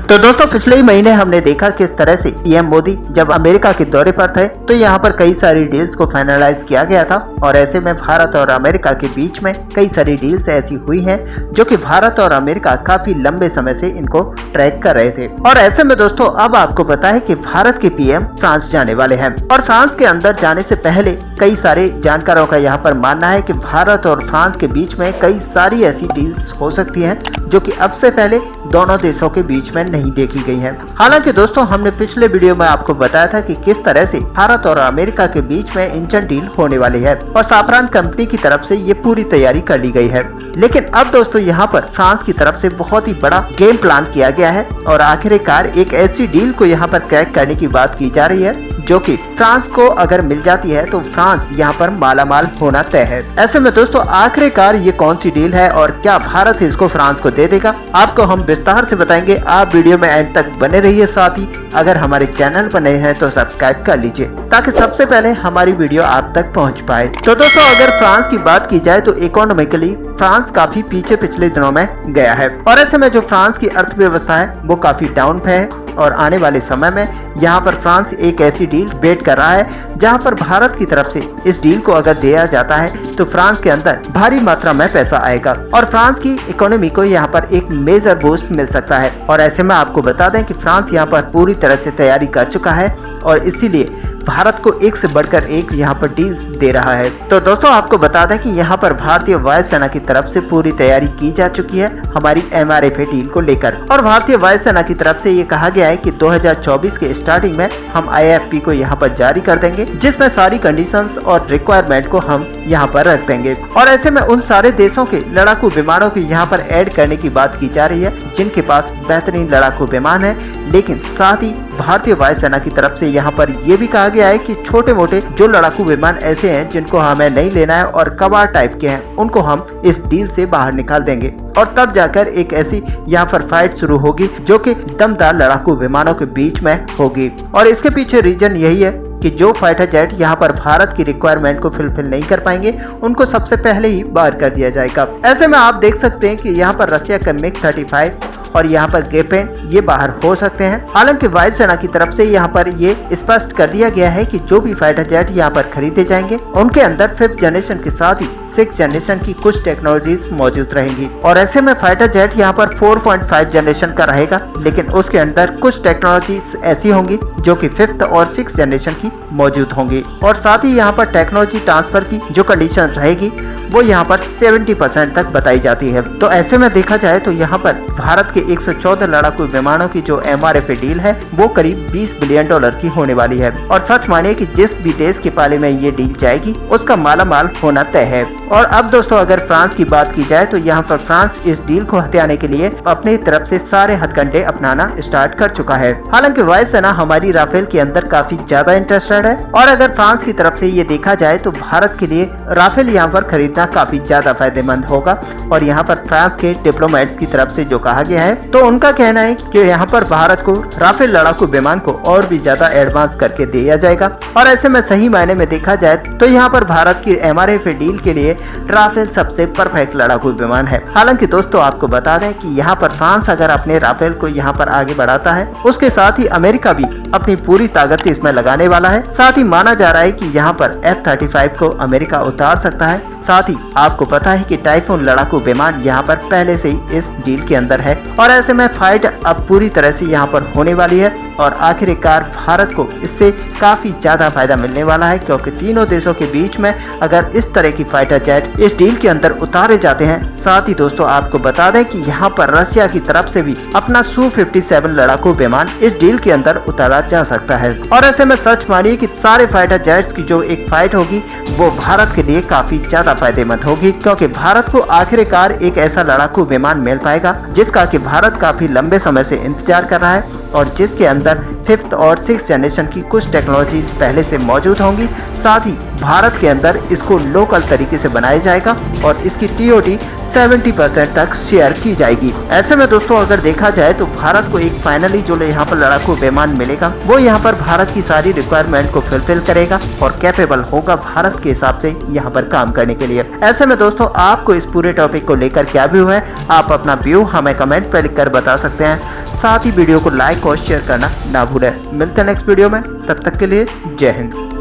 तो दोस्तों पिछले ही महीने हमने देखा किस तरह से पीएम मोदी जब अमेरिका के दौरे पर थे तो यहाँ पर कई सारी डील्स को फाइनलाइज किया गया था और ऐसे में भारत और अमेरिका के बीच में कई सारी डील्स ऐसी हुई हैं जो कि भारत और अमेरिका काफी लंबे समय से इनको ट्रैक कर रहे थे। और ऐसे में दोस्तों अब आपको पता है कि भारत के पीएम फ्रांस जाने वाले हैं और फ्रांस के अंदर जाने से पहले कई सारे जानकारों का यहाँ पर मानना है कि भारत और फ्रांस के बीच में कई सारी ऐसी डील्स हो सकती हैं जो कि अब से पहले दोनों देशों के बीच में नहीं देखी गई हैं। हालांकि दोस्तों हमने पिछले वीडियो में आपको बताया था कि किस तरह से भारत और अमेरिका के बीच में इंचन डील होने वाली है और सैफरन कंपनी की तरफ से ये पूरी तैयारी कर ली गई है। लेकिन अब दोस्तों यहाँ पर फ्रांस की तरफ से बहुत ही बड़ा गेम प्लान किया गया है और आखिरकार एक ऐसी डील को यहाँ पर क्रैक करने की बात की जा रही है जो कि फ्रांस को अगर मिल जाती है तो फ्रांस यहाँ पर मालामाल होना तय है। ऐसे में दोस्तों आखिरकार ये कौन सी डील है और क्या भारत इसको फ्रांस को दे देगा, आपको हम विस्तार से बताएंगे। आप वीडियो में एंड तक बने रहिए। साथ ही अगर हमारे चैनल पर नए हैं तो सब्सक्राइब कर लीजिए ताकि सबसे पहले हमारी वीडियो आप तक पहुंच पाए। तो दोस्तों अगर फ्रांस की बात की जाए तो इकोनॉमिकली फ्रांस काफी पीछे पिछले दिनों में गया है और ऐसे में जो फ्रांस की अर्थव्यवस्था है वो काफी डाउन पे है और आने वाले समय में यहाँ पर फ्रांस एक ऐसी डील वेट कर रहा है जहाँ पर भारत की तरफ से इस डील को अगर दिया जाता है तो फ्रांस के अंदर भारी मात्रा में पैसा आएगा और फ्रांस की इकोनॉमी को यहाँ पर एक मेजर बूस्ट मिल सकता है। और ऐसे में आपको बता दें कि फ्रांस यहाँ पर पूरी तरह से तैयारी कर चुका है और इसीलिए भारत को एक से बढ़कर एक यहाँ पर डील्स दे रहा है। तो दोस्तों आपको बता दें कि यहाँ पर भारतीय वायुसेना की तरफ से पूरी तैयारी की जा चुकी है हमारी MRFA डील को लेकर और भारतीय वायुसेना की तरफ से ये कहा गया है कि 2024 के स्टार्टिंग में हम IFP को यहाँ पर जारी कर देंगे जिसमें सारी कंडीशंस और रिक्वायरमेंट को हम यहाँ पर रख देंगे। और ऐसे में उन सारे देशों के लड़ाकू विमानों को यहाँ पर ऐड करने की बात की जा रही है जिनके पास बेहतरीन लड़ाकू विमान है। लेकिन साथ ही भारतीय वायुसेना की तरफ से यहाँ पर ये भी कहा गया है कि छोटे मोटे जो लड़ाकू विमान ऐसे हैं जिनको हमें नहीं लेना है और कबाड़ टाइप के हैं उनको हम इस डील से बाहर निकाल देंगे और तब जाकर एक ऐसी यहाँ पर फाइट शुरू होगी जो कि दमदार लड़ाकू विमानों के बीच में होगी। और इसके पीछे रीजन यही है कि जो फाइटर जेट यहाँ पर भारत की रिक्वायरमेंट को फुलफिल नहीं कर पाएंगे उनको सबसे पहले ही बाहर कर दिया जाएगा। ऐसे में आप देख सकते हैं कि यहाँ पर रसिया का MiG-35 और यहाँ पर ग्रिपेन ये बाहर हो सकते हैं। हालांकि वायुसेना की तरफ से यहाँ पर ये स्पष्ट कर दिया गया है कि जो भी फाइटर जेट यहाँ पर खरीदे जाएंगे उनके अंदर 5th जनरेशन के साथ ही 6th जनरेशन की कुछ टेक्नोलॉजीज मौजूद रहेंगी। और ऐसे में फाइटर जेट यहाँ पर 4.5 जनरेशन का रहेगा लेकिन उसके अंदर कुछ टेक्नोलॉजीज ऐसी होंगी जो कि 5th और 6th जनरेशन की मौजूद होंगी। और साथ ही यहाँ पर टेक्नोलॉजी ट्रांसफर की जो कंडीशन रहेगी वो यहाँ पर 70% तक बताई जाती है। तो ऐसे में देखा जाए तो यहाँ पर भारत के 114 लड़ाकू विमानों की जो MRFA डील है वो करीब $20 बिलियन की होने वाली है। और सच मानिए कि जिस भी देश के पाले में ये डील जाएगी उसका मालामाल होना तय है। और अब दोस्तों अगर फ्रांस की बात की जाए तो यहाँ पर फ्रांस इस डील को हथियाने के लिए अपनी तरफ से सारे हथकंडे अपनाना स्टार्ट कर चुका है। हालांकि वायुसेना हमारी राफेल के अंदर काफी ज्यादा इंटरेस्टेड है और अगर फ्रांस की तरफ से ये देखा जाए तो भारत के लिए राफेल यहाँ पर खरीदना काफी ज्यादा फायदेमंद होगा। और यहाँ पर फ्रांस के डिप्लोमेट्स की तरफ से जो कहा गया है तो उनका कहना है कि यहाँ पर भारत को राफेल लड़ाकू विमान को और भी ज्यादा एडवांस करके दिया जाएगा। और ऐसे में सही मायने में देखा जाए तो यहाँ पर भारत की MRFA डील के लिए राफेल सबसे परफेक्ट लड़ाकू विमान है। हालांकि दोस्तों आपको बता दें कि यहाँ पर फ्रांस अगर अपने राफेल को यहाँ पर आगे बढ़ाता है उसके साथ ही अमेरिका भी अपनी पूरी ताकत इसमें लगाने वाला है। साथ ही माना जा रहा है कि यहाँ पर F-35 को अमेरिका उतार सकता है। साथ ही आपको पता है कि टाइफून लड़ाकू विमान यहाँ पर पहले से ही इस डील के अंदर है। और ऐसे में फाइट अब पूरी तरह से यहाँ पर होने वाली है और आखिरकार भारत को इससे काफी ज्यादा फायदा मिलने वाला है क्योंकि तीनों देशों के बीच में अगर इस तरह की फाइटर जेट इस डील के अंदर उतारे जाते हैं। साथ ही दोस्तों आपको बता दें कि यहाँ पर रसिया की तरफ से भी अपना Su-57 लड़ाकू विमान इस डील के अंदर उतारा जा सकता है। और ऐसे में सच मानिए कि सारे फाइटर जेट्स की जो एक फाइट होगी वो भारत के लिए काफी ज्यादा फायदेमंद होगी क्योंकि भारत को आखिरकार एक ऐसा लड़ाकू विमान मिल पाएगा जिसका कि भारत काफी लंबे समय से इंतजार कर रहा है और जिसके अंदर 5th और 6th जनरेशन की कुछ टेक्नोलॉजीज पहले से मौजूद होंगी। साथ ही भारत के अंदर इसको लोकल तरीके से बनाया जाएगा और इसकी TOT 70% तक शेयर की जाएगी। ऐसे में दोस्तों अगर देखा जाए तो भारत को एक फाइनली जो यहाँ पर लड़ाकू विमान मिलेगा वो यहाँ पर भारत की सारी रिक्वायरमेंट को फुलफिल करेगा और कैपेबल होगा भारत के हिसाब से यहाँ पर काम करने के लिए। ऐसे में दोस्तों आपको इस पूरे टॉपिक को लेकर क्या व्यू है, आप अपना व्यू हमें कमेंट पर लिखकर बता सकते हैं। साथ ही वीडियो को लाइक और शेयर करना ना भूलें। मिलते हैं नेक्स्ट वीडियो में, तब तक के लिए जय हिंद।